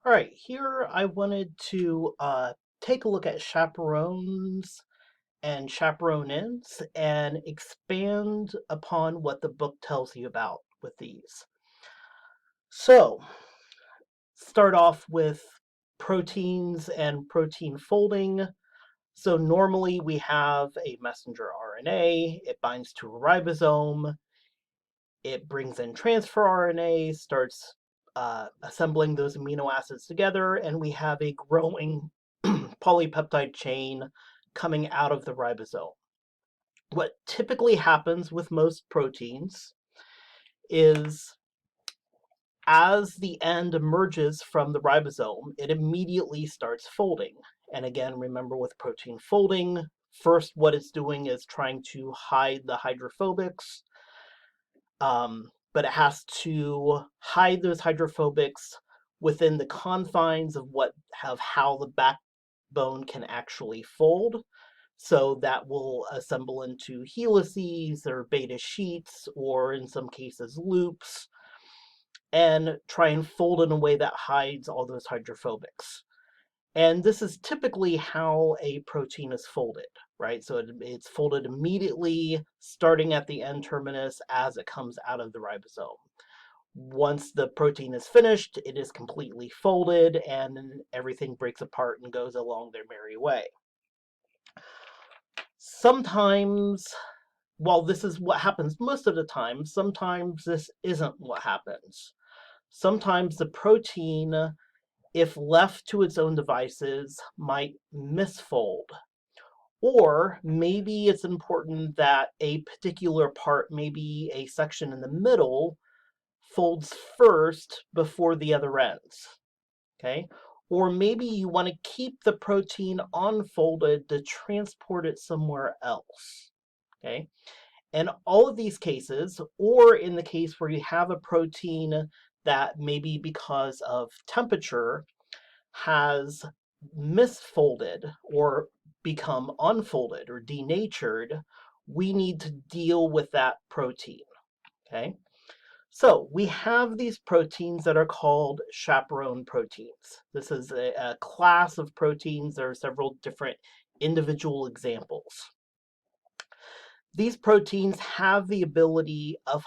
All right, here I wanted to take a look at chaperones and chaperones and expand upon what the book tells you about with these. So, start off with proteins and protein folding. So, normally we have a messenger RNA, it binds to a ribosome, it brings in transfer RNA, starts assembling those amino acids together, and we have a growing polypeptide chain coming out of the ribosome. What typically happens with most proteins is as the end emerges from the ribosome, it immediately starts folding. And again, remember with protein folding, first what it's doing is trying to hide the hydrophobics, but it has to hide those hydrophobics within the confines of how the backbone can actually fold. So that will assemble into helices or beta sheets, or in some cases loops, and try and fold in a way that hides all those hydrophobics. And this is typically how a protein is folded, right? So it's folded immediately, starting at the N terminus as it comes out of the ribosome. Once the protein is finished, it is completely folded and everything breaks apart and goes along their merry way. Sometimes, while this is what happens most of the time, sometimes this isn't what happens. Sometimes the protein, if left to its own devices, might misfold. Or maybe it's important that a particular part, maybe a section in the middle, folds first before the other ends. Okay? Or maybe you want to keep the protein unfolded to transport it somewhere else. Okay? In all of these cases, or in the case where you have a protein that maybe because of temperature has misfolded or become unfolded or denatured, we need to deal with that protein. Okay? So we have these proteins that are called chaperone proteins. This is a class of proteins. There are several different individual examples. These proteins have the ability of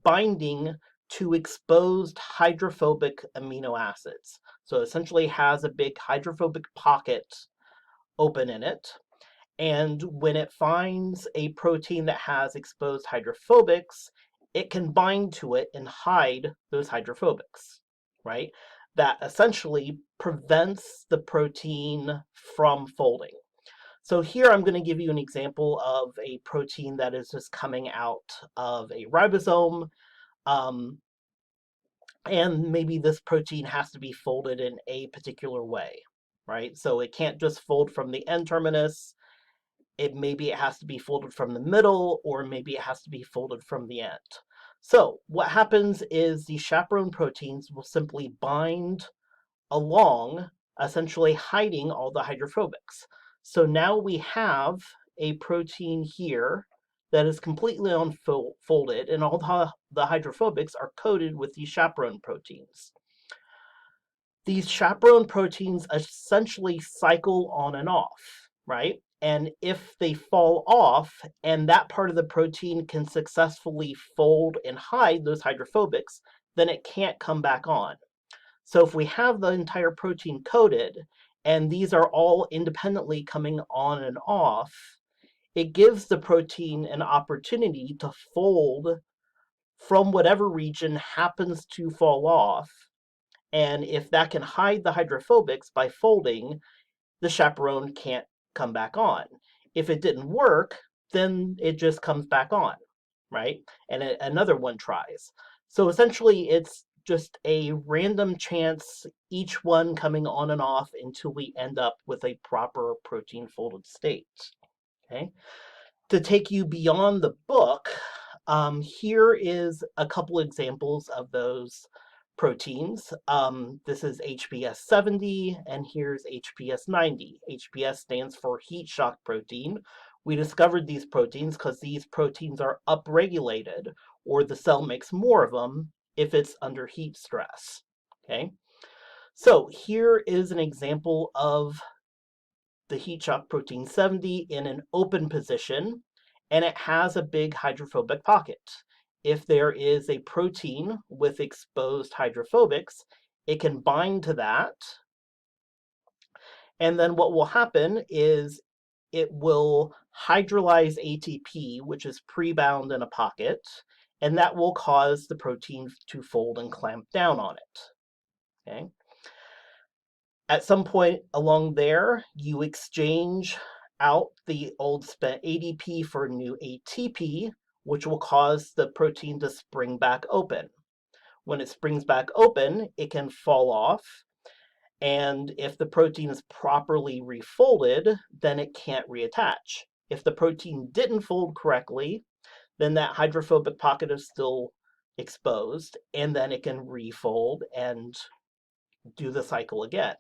binding to exposed hydrophobic amino acids. So essentially has a big hydrophobic pocket open in it. And when it finds a protein that has exposed hydrophobics, it can bind to it and hide those hydrophobics, right? That essentially prevents the protein from folding. So here I'm going to give you an example of a protein that is just coming out of a ribosome. Um, and maybe this protein has to be folded in a particular way, right? So it can't just fold from the N terminus. Maybe it has to be folded from the middle, or maybe it has to be folded from the end. So what happens is the chaperone proteins will simply bind along, essentially hiding all the hydrophobics. So now we have a protein here that is completely unfolded, and all the hydrophobics are coated with these chaperone proteins. These chaperone proteins essentially cycle on and off, right? And if they fall off and that part of the protein can successfully fold and hide those hydrophobics, then it can't come back on. So if we have the entire protein coated and these are all independently coming on and off, it gives the protein an opportunity to fold from whatever region happens to fall off. And if that can hide the hydrophobics by folding, the chaperone can't come back on. If it didn't work, then it just comes back on, right? And another one tries. So essentially, it's just a random chance, each one coming on and off until we end up with a proper protein folded state. Okay. To take you beyond the book, here is a couple examples of those proteins. This is HBS 70 and here's HBS 90. HBS stands for heat shock protein. We discovered these proteins because these proteins are upregulated, or the cell makes more of them if it's under heat stress. Okay. So here is an example of the heat shock protein 70 in an open position, and it has a big hydrophobic pocket. If there is a protein with exposed hydrophobics, it can bind to that, and then what will happen is it will hydrolyze ATP, which is pre-bound in a pocket, and that will cause the protein to fold and clamp down on it. Okay? At some point along there, you exchange out the old spent ADP for new ATP, which will cause the protein to spring back open. When it springs back open, it can fall off, and if the protein is properly refolded, then it can't reattach. If the protein didn't fold correctly, then that hydrophobic pocket is still exposed, and then it can refold and do the cycle again.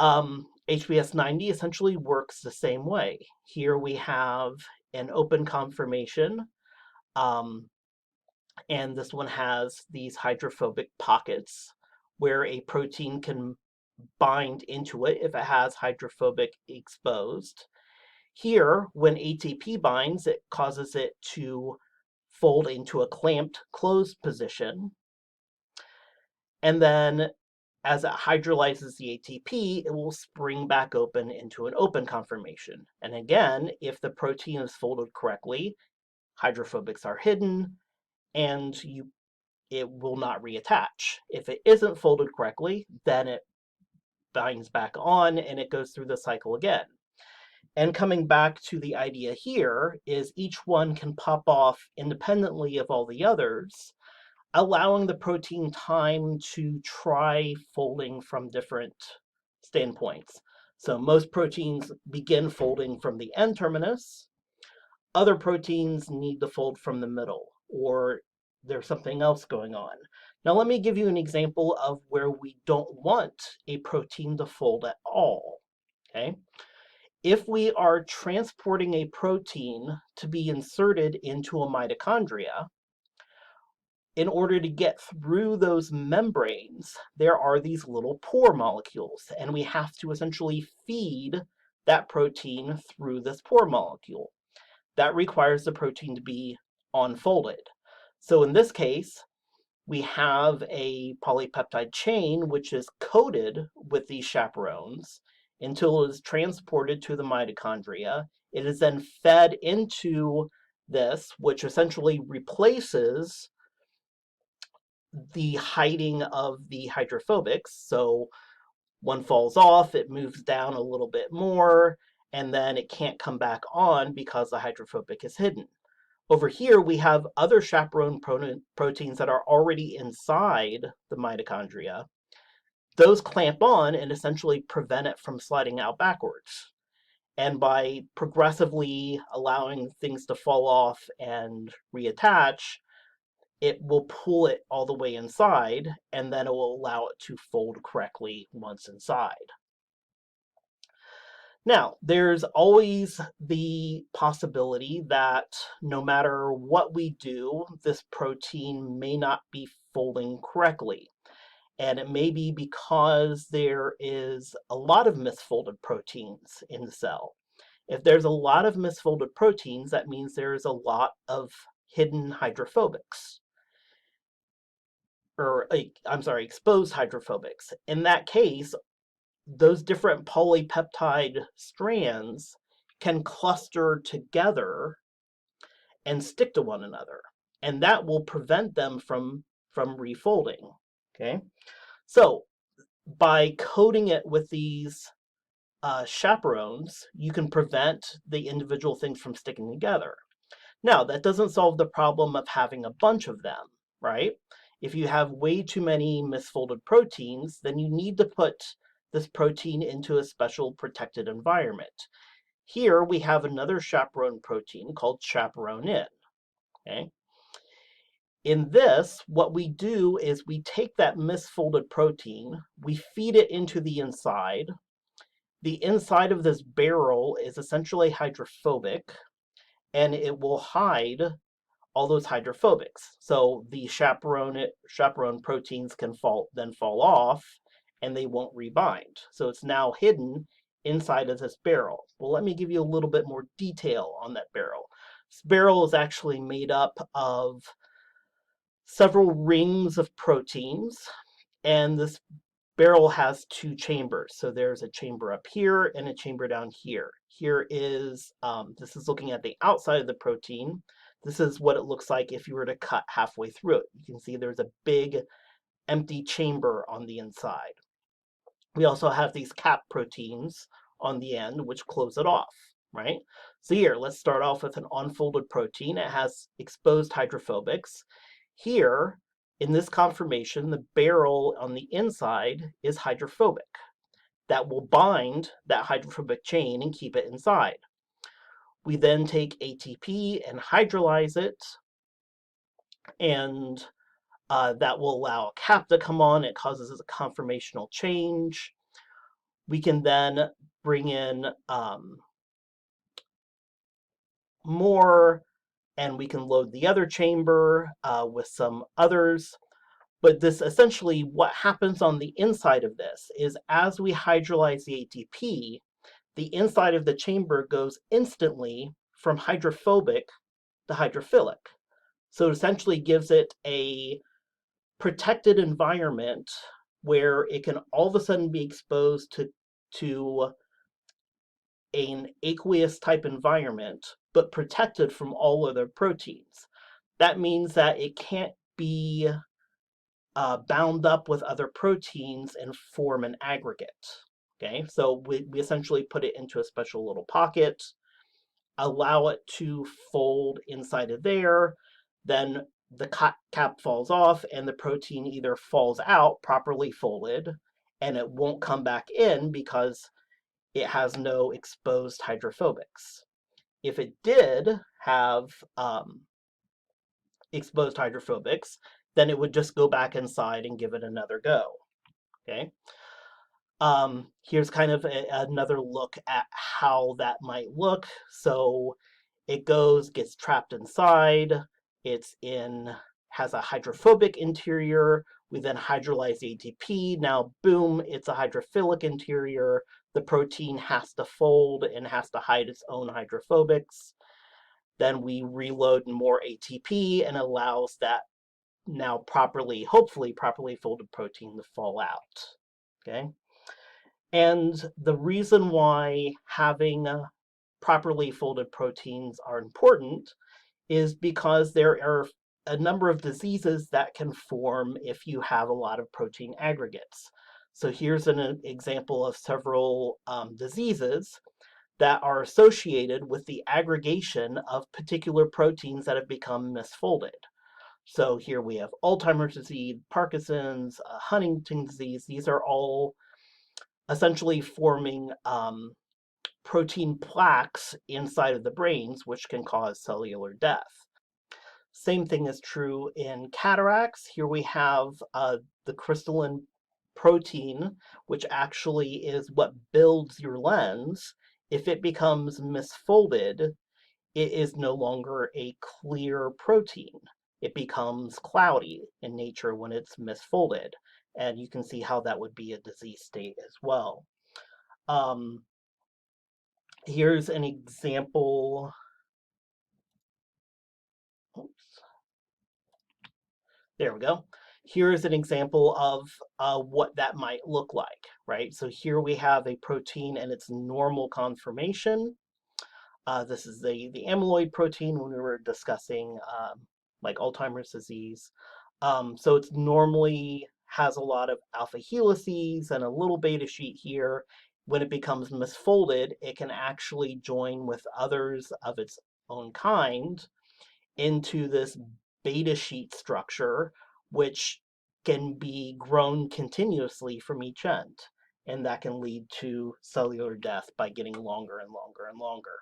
HBS 90 essentially works the same way. Here we have an open conformation, um, and this one has these hydrophobic pockets where a protein can bind into it if it has hydrophobic exposed. Here, when ATP binds, it causes it to fold into a clamped closed position. And then as it hydrolyzes the ATP, it will spring back open into an open conformation. And again, if the protein is folded correctly, hydrophobics are hidden, and it will not reattach. If it isn't folded correctly, then it binds back on and it goes through the cycle again. And coming back to the idea here is each one can pop off independently of all the others, allowing the protein time to try folding from different standpoints. So most proteins begin folding from the N terminus. Other proteins need to fold from the middle, or there's something else going on. Now let me give you an example of where we don't want a protein to fold at all. Okay? If we are transporting a protein to be inserted into a mitochondria, in order to get through those membranes, there are these little pore molecules, and we have to essentially feed that protein through this pore molecule. That requires the protein to be unfolded. So in this case, we have a polypeptide chain which is coated with these chaperones until it is transported to the mitochondria. It is then fed into this, which essentially replaces the hiding of the hydrophobics. So one falls off, it moves down a little bit more, and then it can't come back on because the hydrophobic is hidden. Over here, we have other chaperone proteins that are already inside the mitochondria. Those clamp on and essentially prevent it from sliding out backwards. And by progressively allowing things to fall off and reattach, it will pull it all the way inside, and then it will allow it to fold correctly once inside. Now, there's always the possibility that no matter what we do, this protein may not be folding correctly. And it may be because there is a lot of misfolded proteins in the cell. If there's a lot of misfolded proteins, that means there's a lot of hidden hydrophobics. Or, I'm sorry, exposed hydrophobics. In that case, those different polypeptide strands can cluster together and stick to one another, and that will prevent them from refolding. Okay, so by coating it with these chaperones, you can prevent the individual things from sticking together. Now, that doesn't solve the problem of having a bunch of them, right? If you have way too many misfolded proteins, then you need to put this protein into a special protected environment. Here we have another chaperone protein called chaperone-in. Okay? In this, what we do is we take that misfolded protein, we feed it into the inside. The inside of this barrel is essentially hydrophobic, and it will hide all those hydrophobics. So the chaperone proteins can then fall off, and they won't rebind. So it's now hidden inside of this barrel. Well, let me give you a little bit more detail on that barrel. This barrel is actually made up of several rings of proteins, and this barrel has two chambers. So there's a chamber up here and a chamber down here. Here is, this is looking at the outside of the protein. This is what it looks like if you were to cut halfway through it. You can see there's a big empty chamber on the inside. We also have these cap proteins on the end, which close it off, right? So here, let's start off with an unfolded protein. It has exposed hydrophobics. Here, in this conformation, the barrel on the inside is hydrophobic. That will bind that hydrophobic chain and keep it inside. We then take ATP and hydrolyze it, and that will allow a cap to come on. It causes a conformational change. We can then bring in more, and we can load the other chamber with some others. But this essentially, what happens on the inside of this is as we hydrolyze the ATP, the inside of the chamber goes instantly from hydrophobic to hydrophilic. So it essentially gives it a protected environment where it can all of a sudden be exposed to an aqueous type environment, but protected from all other proteins. That means that it can't be bound up with other proteins and form an aggregate. Okay, so we essentially put it into a special little pocket, allow it to fold inside of there, then the cap falls off and the protein either falls out properly folded and it won't come back in because it has no exposed hydrophobics. If it did have exposed hydrophobics, then it would just go back inside and give it another go. Okay. Here's kind of another look at how that might look. So it gets trapped inside. Has a hydrophobic interior. We then hydrolyze the ATP. Now, boom, it's a hydrophilic interior. The protein has to fold and has to hide its own hydrophobics. Then we reload more ATP and allows that now hopefully properly folded protein to fall out. Okay. And the reason why having properly folded proteins are important is because there are a number of diseases that can form if you have a lot of protein aggregates. So here's an example of several diseases that are associated with the aggregation of particular proteins that have become misfolded. So here we have Alzheimer's disease, Parkinson's, Huntington's disease. These are all essentially forming protein plaques inside of the brains, which can cause cellular death. Same thing is true in cataracts. Here we have the crystalline protein, which actually is what builds your lens. If it becomes misfolded, it is no longer a clear protein. It becomes cloudy in nature when it's misfolded. And you can see how that would be a disease state as well. Here's an example. Oops. There we go. Here's an example of what that might look like, right? So here we have a protein and its normal conformation. This is the amyloid protein when we were discussing like Alzheimer's disease. So it's normally has a lot of alpha helices and a little beta sheet here. When it becomes misfolded, it can actually join with others of its own kind into this beta sheet structure, which can be grown continuously from each end. And that can lead to cellular death by getting longer and longer and longer.